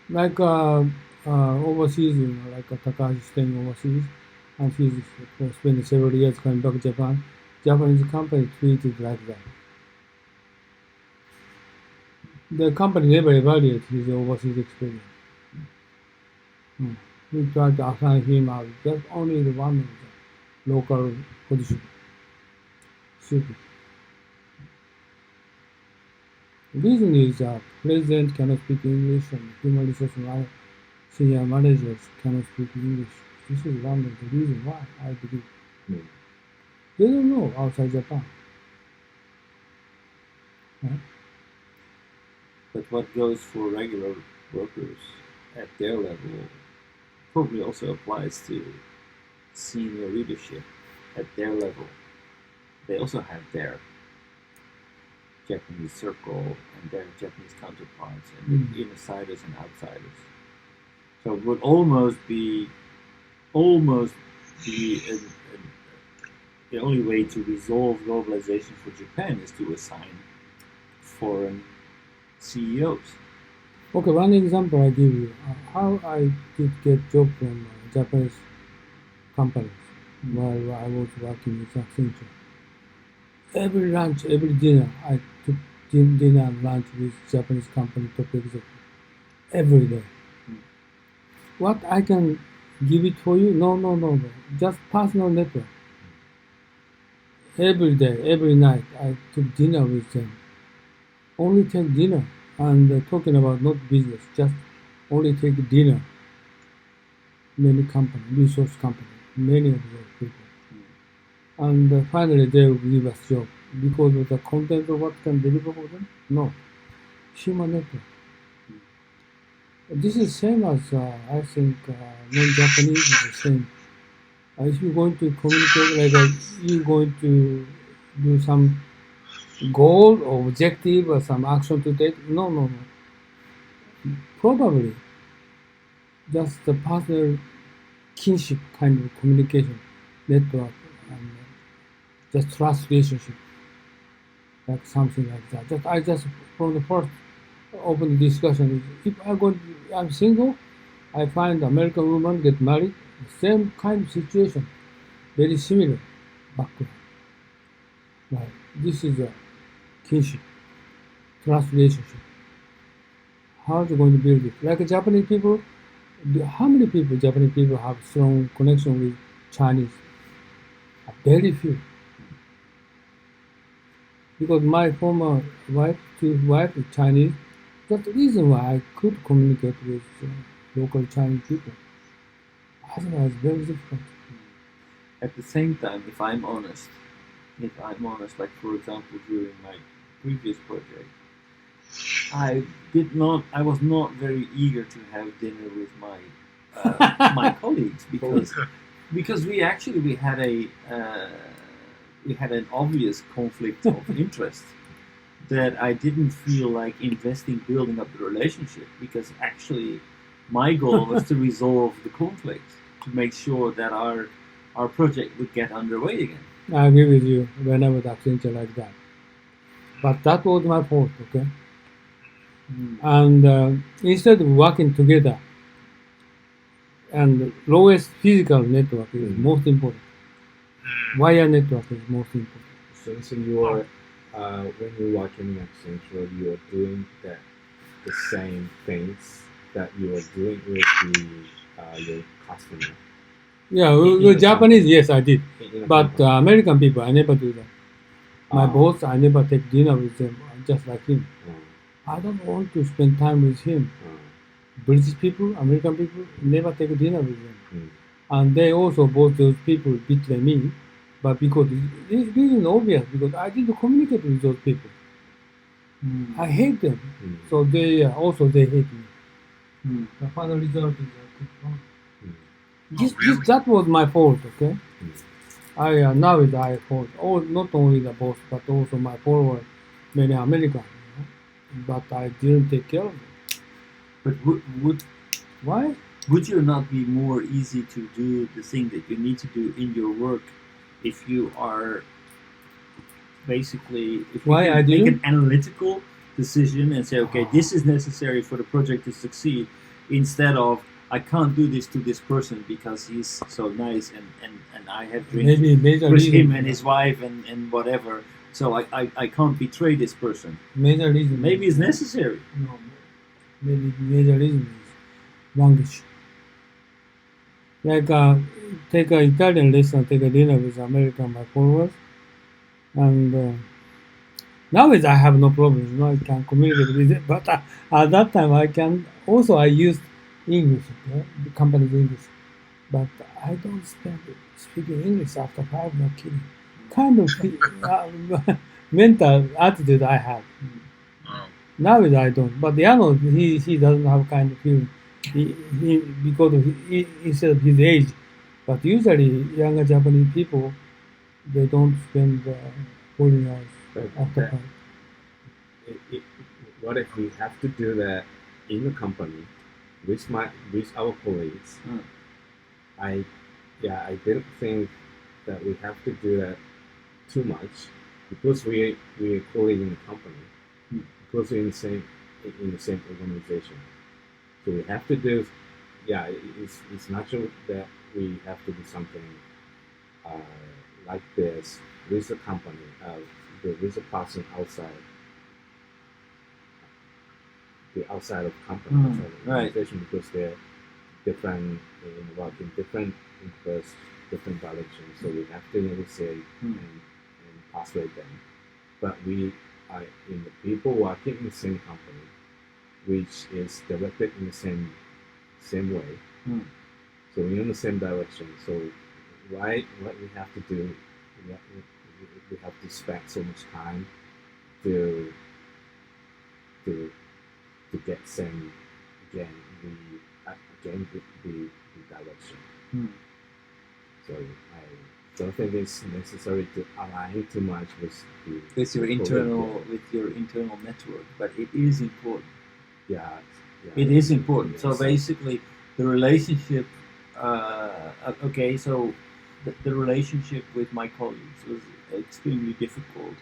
Like overseas, like Takahashi staying overseas, and he's spending several years coming back to Japan. Japanese company treated like that. The company never evaluated his overseas experience. Mm. We tried to assign him out just only the one of the local position. Stupid. The reason is that president cannot speak English and human resource senior managers cannot speak English. This is one of the reasons why I believe. Mm. They don't know outside Japan. Right? But what goes for regular workers at their level probably also applies to senior leadership at their level. They also have their Japanese circle and their Japanese counterparts and the insiders and outsiders. So it would almost be the only way to resolve globalization for Japan is to assign foreign CEOs. Okay, one example I give you. How I did get job from Japanese companies while I was working with Accenture. Every lunch, every dinner, I took dinner and lunch with Japanese company top executive. Every day. What I can give it for you? No. Just personal network. Every day, every night, I took dinner with them. Only take dinner. And talking about not business, just only take dinner. Many company, resource company, many of those people. And finally they will give us job. Because of the content of what can deliver for them? No. Human network. This is same as I think non-Japanese is the same. If you're going to communicate like you're going to do some goal or objective or some action to take, no. Probably just the personal kinship kind of communication network and just trust relationship, like something like that. I just from the first open discussion, if I'm single, I find American woman get married, same kind of situation, very similar background. Right. This is a kinship, trust relationship. How are you going to build it? Like Japanese people, how many people Japanese people have strong connection with Chinese? Very few. Because my former wife is Chinese. That's the reason why I could communicate with local Chinese people. Otherwise, very difficult. At the same time, if I'm honest, like for example during my previous project, I was not very eager to have dinner with my my colleagues because we had an obvious conflict of interest that I didn't feel like investing building up the relationship because actually my goal was to resolve the conflict to make sure that our project would get underway again. I agree with you whenever the Accenture like that. But that was my fault, okay? And instead of working together, and lowest physical network is most important. Wire network is most important. So you are when you're working in Accenture, you are doing the same things that you are doing with your customer. Yeah, with Japanese, yes, I did. But American people, I never do that. My boss, I never take dinner with them, just like him. I don't want to spend time with him. British people, American people, never take dinner with them. And they also, both those people betray me, but because it isn't obvious, because I didn't communicate with those people. I hate them. So they hate me. The final result is that was my fault, okay? Now it's my fault. Not only the boss, but also my forward, many Americans. But I didn't take care of them. But Why? Would you not be more easy to do the thing that you need to do in your work if you are basically Why make an analytical decision and say, okay, this is necessary for the project to succeed, instead of I can't do this to this person because he's so nice and I have drinks Maybe major with reason. him and his wife and whatever. So I can't betray this person. Major reason. Maybe it's necessary. No, maybe major reason is language. Like take an Italian restaurant, take a dinner with American my followers, and nowadays I have no problem. You know, I can communicate with it. But at that time I can also I used English, okay? The company's English, but I don't speaking English after 5. No kidding. Kind of mental attitude I have. Nowadays I don't. But Yano, he doesn't have kind of feeling. He because of instead of his age. But usually younger Japanese people, they don't spend 40 hours But after that- 5. what if we have to do that in the company with our colleagues? Mm. I didn't think that we have to do that too much because we're colleagues in the company, because we're in the same organization. So we have to do. Yeah, it's natural that we have to do something like this with the company, with the person outside. The outside of company, outside of right. organization, because they're different in different interests, different directions. So we have to negotiate and persuade them. But we are in the people working in the same company, which is directed in the same way. So we're in the same direction. So what we have to do, we have to spend so much time to get same again the direction. So I don't think it's necessary to align too much with With your internal network, but it is important. Yeah. It is important. So Yes. basically, the relationship. Okay, so the relationship with my colleagues was extremely difficult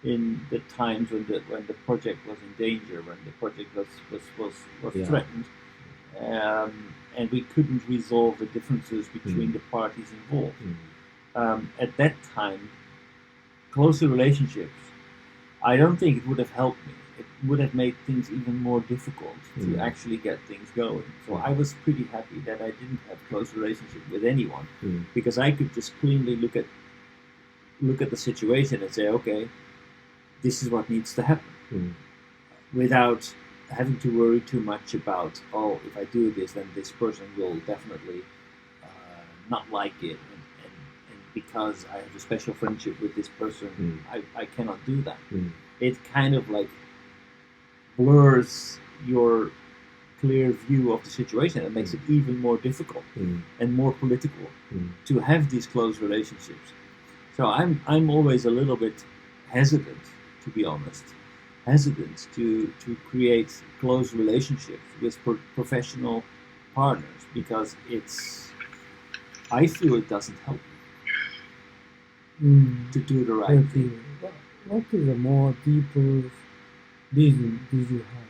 in the times when the project was in danger, when the project was Yeah. threatened, and we couldn't resolve the differences between the parties involved. At that time, closer relationships, I don't think it would have helped me. It would have made things even more difficult to actually get things going. So I was pretty happy that I didn't have close relationship with anyone, because I could just cleanly look at the situation and say, okay, this is what needs to happen, without having to worry too much about, oh, if I do this, then this person will definitely not like it, and because I have a special friendship with this person, I cannot do that. It kind of like blurs your clear view of the situation and makes it even more difficult and more political to have these close relationships. So I'm always a little bit hesitant, to be honest, to create close relationships with professional partners, because I feel it doesn't help to do the right thing. What is a more deeper reason did you have?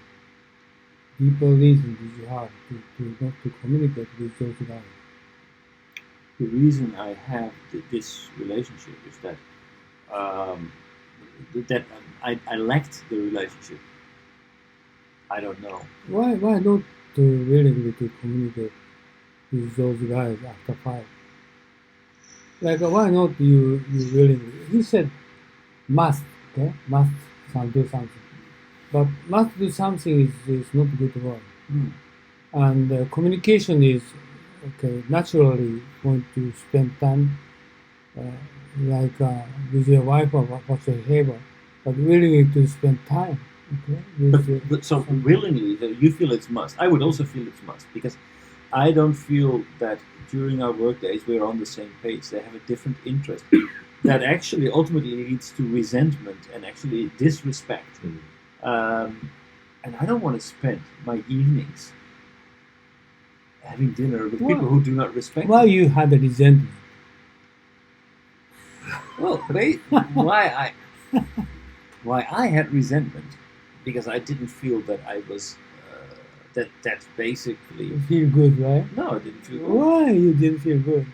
Deeper reason did you have to not to communicate with those guys? The reason I have this relationship is that I lacked the relationship. I don't know. Why not willingly to communicate with those guys after 5? Like why not you willingly? He said must, okay? Must do something. But must do something is not a good word. And communication is okay. Naturally going to spend time with your wife or whatsoever, but willingly to spend time. Okay. But so willingly, you feel it's must. I would also feel it's must, because I don't feel that during our work days we're on the same page. They have a different interest that actually ultimately leads to resentment and actually disrespect. And I don't want to spend my evenings having dinner with people who do not respect Why me. you had a resentment? Well, why I had resentment, because I didn't feel that I was that's basically. You feel good, right? No, I didn't feel good Why you didn't feel good?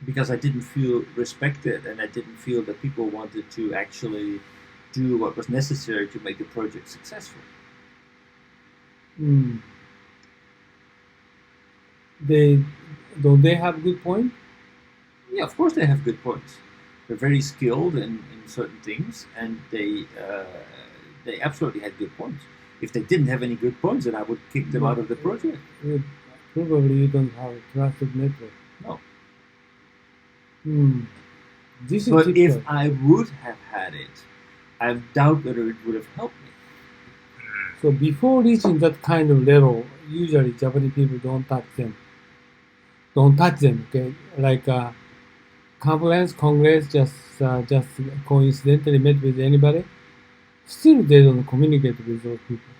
because I didn't feel respected, and I didn't feel that people wanted to actually do what was necessary to make the project successful. Mm. Don't they have good point? Yeah, of course they have good points. They're very skilled in certain things, and they absolutely had good points. If they didn't have any good points, then I would kick them out of the project. Probably you don't have a trusted network. No. This is But difficult. if I would have had it, I doubt whether it would have helped me. So before reaching that kind of level, usually Japanese people don't touch them. Okay, like Congress just coincidentally met with anybody. Still, they don't communicate with those people.